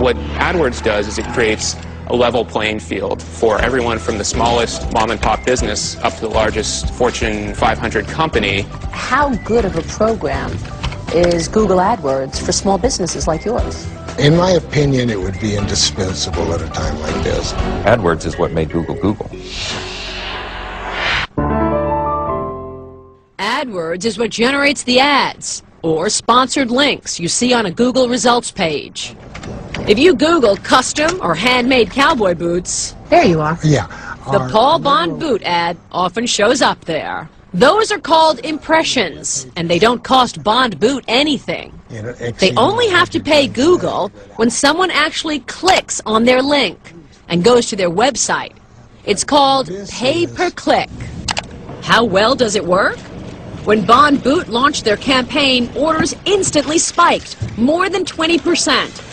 What Adwords does is it creates a level playing field for everyone from the smallest mom-and-pop business up to the largest Fortune 500 company. How good of a program is Google AdWords for small businesses like yours? In my opinion, it would be indispensable at a time like this. AdWords is what made Google Google. AdWords is what generates the ads or sponsored links you see on a Google results page. If you Google custom or handmade cowboy boots, There you are. Yeah. the Paul Bond boot ad often shows up there. Those are called impressions, and they don't cost Bond boot anything. They only have to pay Google when someone actually clicks on their link and goes to their website. It's called pay-per-click. How well does it work? When Bond Boot launched their campaign, orders instantly spiked, more than 20%.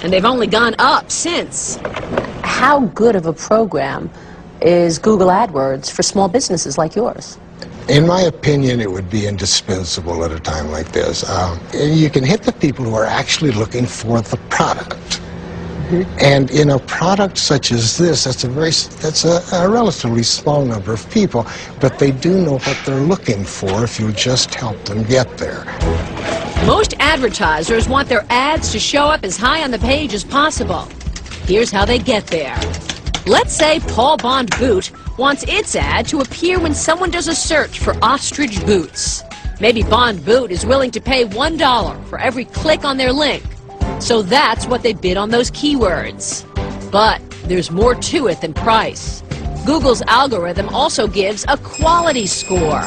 And they've only gone up since. How good of a program is Google AdWords for small businesses like yours? In my opinion, it would be indispensable at a time like this. You can hit the people who are actually looking for the product. And in a product such as this, that's a relatively small number of people, but they do know what they're looking for if you just help them get there. Most advertisers want their ads to show up as high on the page as possible. Here's how they get there. Let's say Paul Bond Boot wants its ad to appear when someone does a search for ostrich boots. Maybe Bond Boot is willing to pay $1 for every click on their link. So that's what they bid on those keywords. But there's more to it than price. Google's algorithm also gives a quality score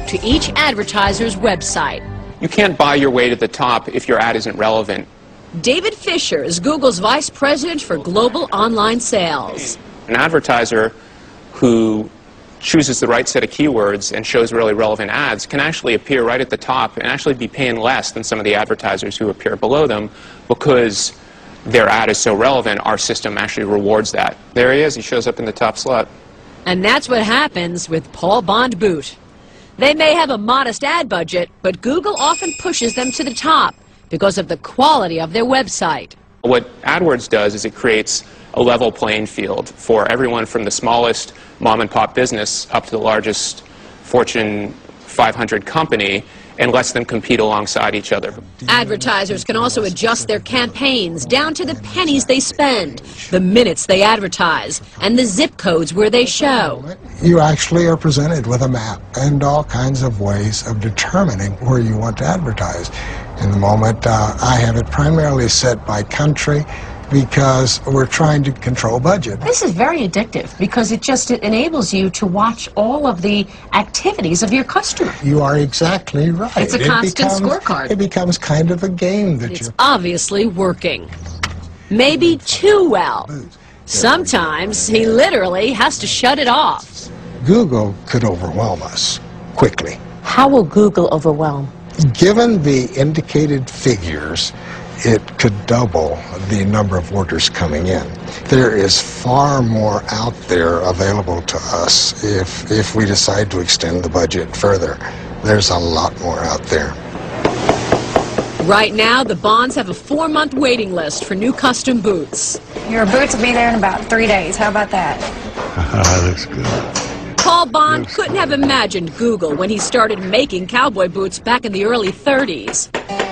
to each advertiser's website. You can't buy your way to the top if your ad isn't relevant. David Fisher is Google's vice president for global online sales. An advertiser who chooses the right set of keywords and shows really relevant ads can actually appear right at the top and actually be paying less than some of the advertisers who appear below them because their ad is so relevant. Our system actually rewards that. There he is. He shows up in the top slot. And that's what happens with Paul Bond Boot. They may have a modest ad budget, but Google often pushes them to the top because of the quality of their website. What AdWords does is it creates a level playing field for everyone from the smallest mom-and-pop business up to the largest Fortune 500 company and lets them compete alongside each other. Advertisers can also adjust their campaigns down to the pennies they spend, the minutes they advertise, and the zip codes where they show. You actually are presented with a map and all kinds of ways of determining where you want to advertise. In the moment, I have it primarily set by country because we're trying to control budget. This is very addictive because it enables you to watch all of the activities of your customer. You are exactly right. It's a constant scorecard. It becomes kind of a game that It's obviously working. Maybe too well. Sometimes he literally has to shut it off. Google could overwhelm us quickly. How will Google overwhelm? Given the indicated figures, it could double the number of orders coming in. There is far more out there available to us if we decide to extend the budget further. There's a lot more out there. Right now, the Bonds have a 4-month waiting list for new custom boots. Your boots will be there in about 3 days. How about that? Looks good. Paul Bond couldn't have imagined Google when he started making cowboy boots back in the early 30s.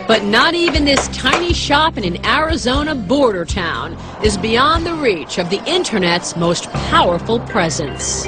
But not even this tiny shop in an Arizona border town is beyond the reach of the Internet's most powerful presence.